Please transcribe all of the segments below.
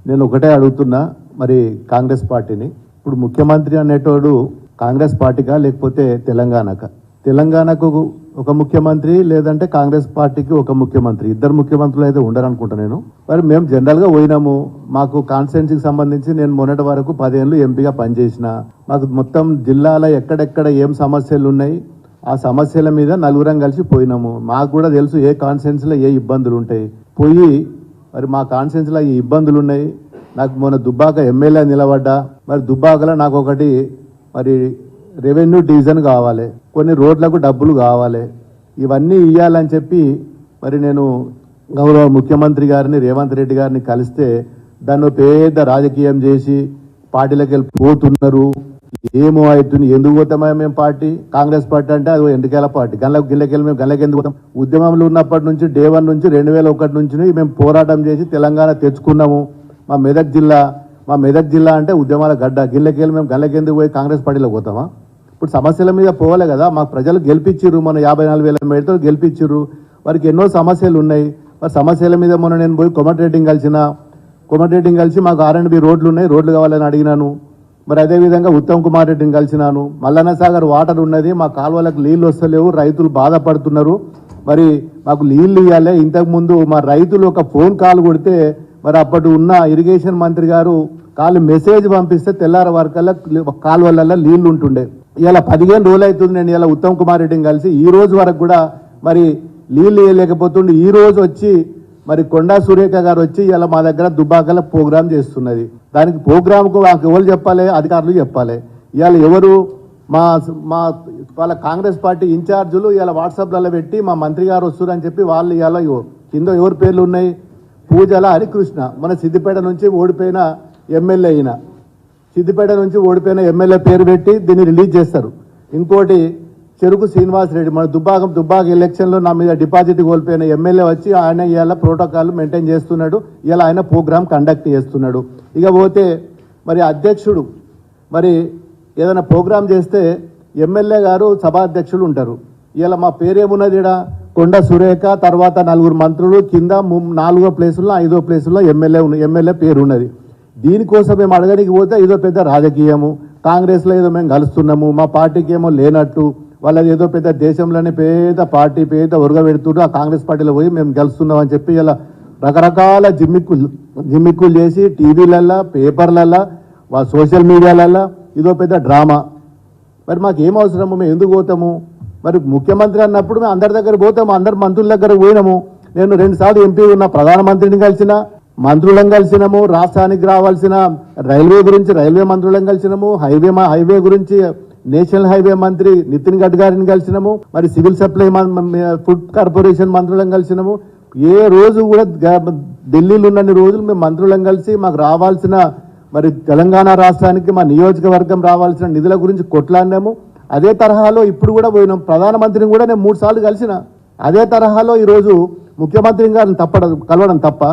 నేను ఒకటే అడుగుతున్నా, మరి కాంగ్రెస్ పార్టీని, ఇప్పుడు ముఖ్యమంత్రి అనేటోడు కాంగ్రెస్ పార్టీకా లేకపోతే తెలంగాణకు ఒక ముఖ్యమంత్రి, లేదంటే కాంగ్రెస్ పార్టీకి ఒక ముఖ్యమంత్రి, ఇద్దరు ముఖ్యమంత్రులు అయితే ఉండరు అనుకుంటా నేను. మరి మేము జనరల్గా పోయినాము, మాకు కాన్స్టిట్యున్సీకి సంబంధించి నేను మొన్నటి వరకు 10 ఏళ్ళు ఎంపీగా పనిచేసిన, మాకు మొత్తం జిల్లాలో ఎక్కడెక్కడ ఏం సమస్యలు ఉన్నాయి ఆ సమస్యల మీద నలుగురం కలిసి పోయినాము. మాకు కూడా తెలుసు ఏ కాన్స్టిట్యున్సీలో ఏ ఇబ్బందులు ఉంటాయి. పోయి మరి మా కాన్స్టిట్యున్సీలో ఈ ఇబ్బందులు ఉన్నాయి. నాకు మొన్న దుబ్బాక ఎమ్మెల్యే నిలబడ్డా, మరి దుబ్బాకలో నాకు ఒకటి మరి రెవెన్యూ డివిజన్ కావాలి, కొన్ని రోడ్లకు డబ్బులు కావాలి, ఇవన్నీ ఇవ్వాలని చెప్పి మరి నేను గౌరవ ముఖ్యమంత్రి గారిని రేవంత్ రెడ్డి గారిని కలిస్తే దాన్ని పెద్ద రాజకీయం చేసి పార్టీలకు వెళ్ళి పోతున్నారు. ఏమో అవుతుంది, ఎందుకు పోతామా మేము పార్టీ, కాంగ్రెస్ పార్టీ అంటే అది ఎండికేల పార్టీ, గిల్లకెళ్ళి మేము గల్లకి ఎందుకు పోతాం. ఉద్యమంలో ఉన్నప్పటి నుంచి డే 1 నుంచి 2001 నుంచి మేము పోరాటం చేసి తెలంగాణ తెచ్చుకున్నాము. మా మెదక్ జిల్లా అంటే ఉద్యమాల గడ్డ, గిల్లకెళ్ళి మేము గల్లకెందుకు పోయి కాంగ్రెస్ పార్టీలో పోతామా. ఇప్పుడు సమస్యల మీద పోవాలి కదా, మాకు ప్రజలు గెలిపించిర్రు, మన 54,000 మేడతో గెలిపించిర్రు, వారికి ఎన్నో సమస్యలు ఉన్నాయి. మరి సమస్యల మీద మొన్న నేను పోయి కోమటిరెడ్డిని కలిసి మాకు R&B రోడ్లు ఉన్నాయి, రోడ్లు కావాలని అడిగినాను. మరి అదేవిధంగా ఉత్తమ్ కుమార్ రెడ్డిని కలిసినాను. మల్లన్న సాగర్ వాటర్ ఉన్నది, మా కాలువలకు నీళ్ళు వస్తలేవు, రైతులు బాధపడుతున్నారు, మరి మాకు నీళ్ళు ఇవ్వాలి. ఇంతకుముందు మా రైతులు ఒక ఫోన్ కాల్ కొడితే మరి అప్పటి ఉన్న ఇరిగేషన్ మంత్రి గారు మెసేజ్ పంపిస్తే తెల్లార వరకల్లా కాలువలలో నీళ్లు ఉంటుండే. ఇలా 15 రోజులు అవుతుంది నేను ఇలా ఉత్తమ్ కుమార్ రెడ్డిని కలిసి, ఈ రోజు వరకు కూడా మరి నీళ్ళు వేయలేకపోతుండే. ఈ రోజు వచ్చి మరి కొండా సురేఖ గారు వచ్చి ఇలా మా దగ్గర దుబ్బాకల ప్రోగ్రామ్ చేస్తున్నది. దానికి ప్రోగ్రామ్కు మాకు ఎవరు చెప్పాలి, అధికారులు చెప్పాలి. ఇవాళ ఎవరు వాళ్ళ కాంగ్రెస్ పార్టీ ఇన్ఛార్జులు ఇలా వాట్సాప్లలో పెట్టి మా మంత్రి గారు వస్తున్నారని చెప్పి వాళ్ళు ఇలా కింద ఎవరి పేర్లు ఉన్నాయి, పూజల హరికృష్ణ, మన సిద్దిపేట నుంచి ఓడిపోయిన ఎమ్మెల్యే పేరు పెట్టి దీన్ని రిలీజ్ చేస్తారు. ఇంకోటి చెరుకు శ్రీనివాస్ రెడ్డి, మన దుబ్బాక ఎలక్షన్లో నా మీద డిపాజిట్ కోల్పోయిన ఎమ్మెల్యే వచ్చి ఆయన ఇలా ప్రోటోకాల్ మెయింటైన్ చేస్తున్నాడు, ఇలా ఆయన ప్రోగ్రామ్ కండక్ట్ చేస్తున్నాడు. ఇక పోతే మరి అధ్యక్షుడు మరి ఏదైనా ప్రోగ్రామ్ చేస్తే ఎమ్మెల్యే గారు సభాధ్యక్షులు ఉంటారు. ఇలా మా పేరేమున్నది, ఇక్కడ కొండ సురేఖ, తర్వాత 4 మంత్రులు, కింద 4వ ప్లేసుల్లో 5వ ప్లేసుల్లో ఎమ్మెల్యే పేరు ఉన్నది. దీనికోసం మేము అడగడానికి పోతే ఇదో పెద్ద రాజకీయము, కాంగ్రెస్లో ఏదో మేము కలుస్తున్నాము, మా పార్టీకి ఏమో లేనట్టు, వాళ్ళది ఏదో పెద్ద దేశంలోనే పెద్ద పార్టీ పెద్ద ఉరగ పెడుతుండ్రు, ఆ కాంగ్రెస్ పార్టీలో పోయి మేము గెలుస్తున్నాం అని చెప్పి ఇలా రకరకాల జిమ్మిక్కులు చేసి టీవీలల్లో, పేపర్లల్లో, సోషల్ మీడియాలల్లో ఇదో పెద్ద డ్రామా. మరి మాకు ఏం అవసరము, మేము ఎందుకు పోతాము? మరి ముఖ్యమంత్రి అన్నప్పుడు మేము అందరి దగ్గర పోతాము, అందరు మంత్రుల దగ్గర పోయినాము. నేను 2 సార్లు ఎంపీ ఉన్న ప్రధానమంత్రిని కలిసిన, మంత్రులను కలిసినాము, రాష్ట్రానికి రావాల్సిన రైల్వే మంత్రులను కలిసినాము, హైవే గురించి నేషనల్ హైవే మంత్రి నితిన్ గడ్కరీని కలిసినాము, మరి సివిల్ సప్లై ఫుడ్ కార్పొరేషన్ మంత్రులను కలిసినాము. ఏ రోజు కూడా ఢిల్లీలో ఉన్నన్ని రోజులు మేము మంత్రులను కలిసి మాకు రావాల్సిన మరి తెలంగాణ రాష్ట్రానికి మా నియోజకవర్గం రావాల్సిన నిధుల గురించి కొట్లాడినాము. అదే తరహాలో ఇప్పుడు కూడా పోయినాం. ప్రధానమంత్రిని కూడా నేను 3 సార్లు కలిసిన. అదే తరహాలో ఈరోజు ముఖ్యమంత్రిని గారిని కలవడం తప్ప,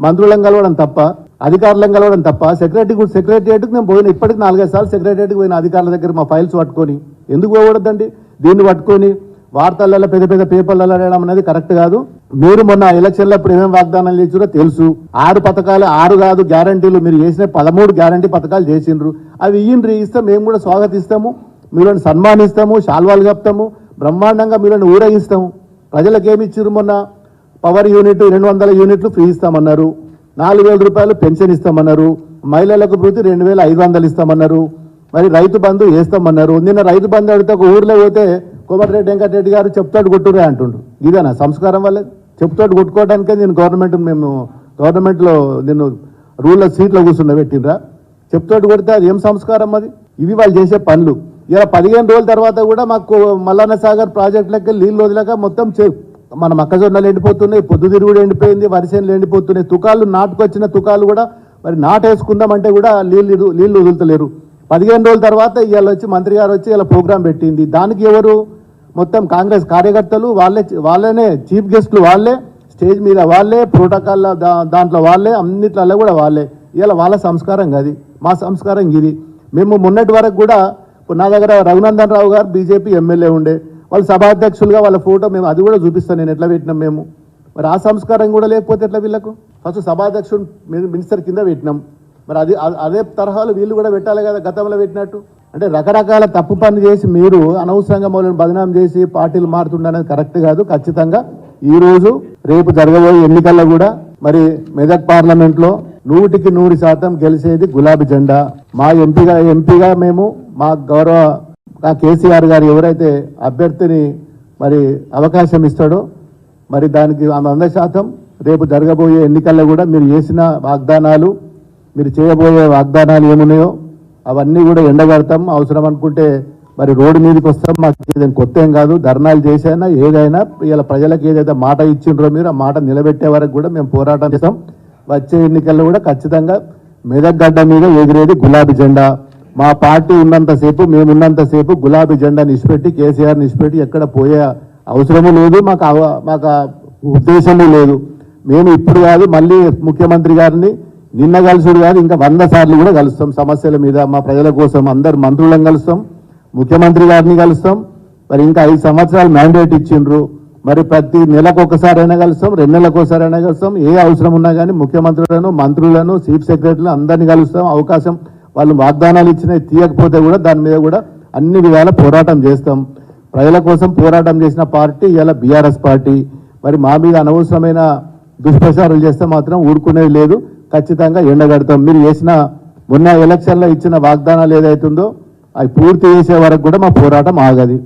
మంత్రులను కలవడం తప్ప, అధికారులను కలవడం తప్ప, సెక్రటరియట్కి నేను పోయిన, ఇప్పటికి 4-5 సార్లు సెక్రటరియట్కి పోయిన అధికారుల దగ్గర మా ఫైల్స్ పట్టుకొని. ఎందుకు పోకూడదండి? దీన్ని పట్టుకొని వార్తలలో పెద్ద పేపర్లలో వేయడం అనేది కరెక్ట్ కాదు. మీరు మొన్న ఎలక్షన్లో ఇప్పుడు ఏమేమి వాగ్దానాలు చేసిరో తెలుసు. 6 పథకాలు, 6 కాదు గ్యారంటీలు, మీరు చేసిన 13 గ్యారంటీ పథకాలు చేసిండ్రు. అవి ఇస్తే మేము కూడా స్వాగతిస్తాము, మీరుని సన్మానిస్తాము, శాల్వాలు కప్తాము, బ్రహ్మాండంగా మీరుని ఊరేగిస్తాము. ప్రజలకు ఏమి ఇచ్చిర్రు? మొన్న పవర్ యూనిట్ 200 యూనిట్లు ఫ్రీ ఇస్తామన్నారు, 4,000 రూపాయలు పెన్షన్ ఇస్తామన్నారు, మహిళలకు ప్రతి 2,500 ఇస్తామన్నారు, మరి రైతు బంధు వేస్తామన్నారు. నిన్న రైతు బంధు అడిగితే ఒక ఊర్లో పోతే కోమటిరెడ్డి వెంకటరెడ్డి గారు చెప్తాడు కొట్టురే అంటుండ్రు. ఇదేనా సంస్కారం? వల్ల చెప్తాడు కొట్టుకోవడానికే నేను గవర్నమెంట్లో నిన్ను రూల్లో సీట్లో కూర్చున్న పెట్టినరా? చెప్తాడు కొడితే అది ఏం సంస్కారం? అది ఇవి వాళ్ళు చేసే పనులు. ఇలా 15 రోజుల తర్వాత కూడా మాకు మల్లన్న సాగర్ ప్రాజెక్టులకి నీళ్ళు వదిలేక మొత్తం మన మొక్కజొన్నలు ఎండిపోతున్నాయి, పొద్దుతిరుగుడు ఎండిపోయింది, వరిసేనులు ఎండిపోతున్నాయి. నాటుకొచ్చిన తుకాలు కూడా మరి నాటేసుకుందామంటే కూడా నీళ్లు వదులుతలేరు. 15 రోజుల తర్వాత ఇవాళ వచ్చి మంత్రి గారు వచ్చి ఇలా ప్రోగ్రాం పెట్టింది. దానికి ఎవరు? మొత్తం కాంగ్రెస్ కార్యకర్తలు, వాళ్ళనే చీఫ్ గెస్టులు, వాళ్ళే స్టేజ్ మీద, వాళ్ళే ప్రోటోకాల్ దాంట్లో వాళ్ళే, అన్నిట్లలో కూడా వాళ్ళే. ఇలా వాళ్ళ సంస్కారం కాదు, మా సంస్కారం ఇది. మేము మొన్నటి వరకు కూడా నా దగ్గర రఘునందన్ రావు గారు బీజేపీ ఎమ్మెల్యే ఉండే, వాళ్ళు సభాధ్యక్షులుగా వాళ్ళ ఫోటో మేము అది కూడా చూపిస్తాను నేను ఎట్లా పెట్టినాం మేము. మరి ఆ సంస్కారం కూడా లేకపోతే ఎట్లా వీళ్ళకు? ఫస్ట్ సభాధ్యక్షుడు మినిస్టర్ కింద పెట్టినాం. మరి అదే తరహాలో వీళ్ళు కూడా పెట్టాలి కదా గతంలో పెట్టినట్టు. అంటే రకరకాల తప్పు పని చేసి మీరు అనవసరంగా మమ్మల్ని బదనాం చేసి పార్టీలు మారుతుండనేది కరెక్ట్ కాదు. ఖచ్చితంగా ఈ రోజు రేపు జరగబోయే ఎన్నికల్లో కూడా మరి మెదక్ పార్లమెంట్ లో 100% గెలిచేది గులాబీ జెండా. మా ఎంపీగా మేము మా గౌరవ కేసీఆర్ గారు ఎవరైతే అభ్యర్థిని మరి అవకాశం ఇస్తాడో మరి దానికి 100% రేపు జరగబోయే ఎన్నికల్లో కూడా మీరు చేసిన వాగ్దానాలు, మీరు చేయబోయే వాగ్దానాలు ఏమున్నాయో అవన్నీ కూడా ఎండగడతాం. అవసరం అనుకుంటే మరి రోడ్డు మీదకి వస్తాం. మాకు ఏదైనా కొత్త ఏం కాదు. ధర్నాలు చేసైనా ఏదైనా ఇలా ప్రజలకు ఏదైతే మాట ఇచ్చిండ్రో మీరు ఆ మాట నిలబెట్టే వరకు కూడా మేము పోరాటం చేస్తాం. వచ్చే ఎన్నికల్లో కూడా ఖచ్చితంగా మెదక్ గడ్డ మీద ఎగిరేది గులాబీ జెండా. మా పార్టీ ఉన్నంతసేపు, మేమున్నంతసేపు గులాబీ జెండా నిష్పెట్టి, కేసీఆర్ నిష్పెట్టి ఎక్కడ పోయే అవసరము లేదు. మాకు ఉద్దేశము లేదు. మేము ఇప్పుడు కాదు, మళ్ళీ ముఖ్యమంత్రి గారిని నిన్న కలుసుడు కాదు, ఇంకా 100 సార్లు కూడా కలుస్తాం. సమస్యల మీద మా ప్రజల కోసం అందరు మంత్రులను కలుస్తాం, ముఖ్యమంత్రి గారిని కలుస్తాం. మరి ఇంకా 5 సంవత్సరాలు మ్యాండేట్ ఇచ్చిండ్రు. మరి ప్రతి నెలకు ఒకసారైనా కలుస్తాం, 2 నెలలకు ఒకసారైనా కలుస్తాం. ఏ అవసరం ఉన్నా కానీ ముఖ్యమంత్రులను, మంత్రులను, చీఫ్ సెక్రటరీలను అందరినీ కలుస్తాం. అవకాశం వాళ్ళు వాగ్దానాలు ఇచ్చినా తీయకపోతే కూడా దాని మీద కూడా అన్ని విధాల పోరాటం చేస్తాం. ప్రజల కోసం పోరాటం చేసిన పార్టీ ఇలా బీఆర్ఎస్ పార్టీ. మరి మా మీద అనవసరమైన దుష్ప్రచారాలు చేస్తే మాత్రం ఊరుకునేది లేదు. ఖచ్చితంగా ఎండగడతాం. మీరు చేసిన మొన్న ఎలక్షన్లో ఇచ్చిన వాగ్దానాలు ఏదైతుందో అవి పూర్తి చేసే వరకు కూడా మా పోరాటం ఆగది.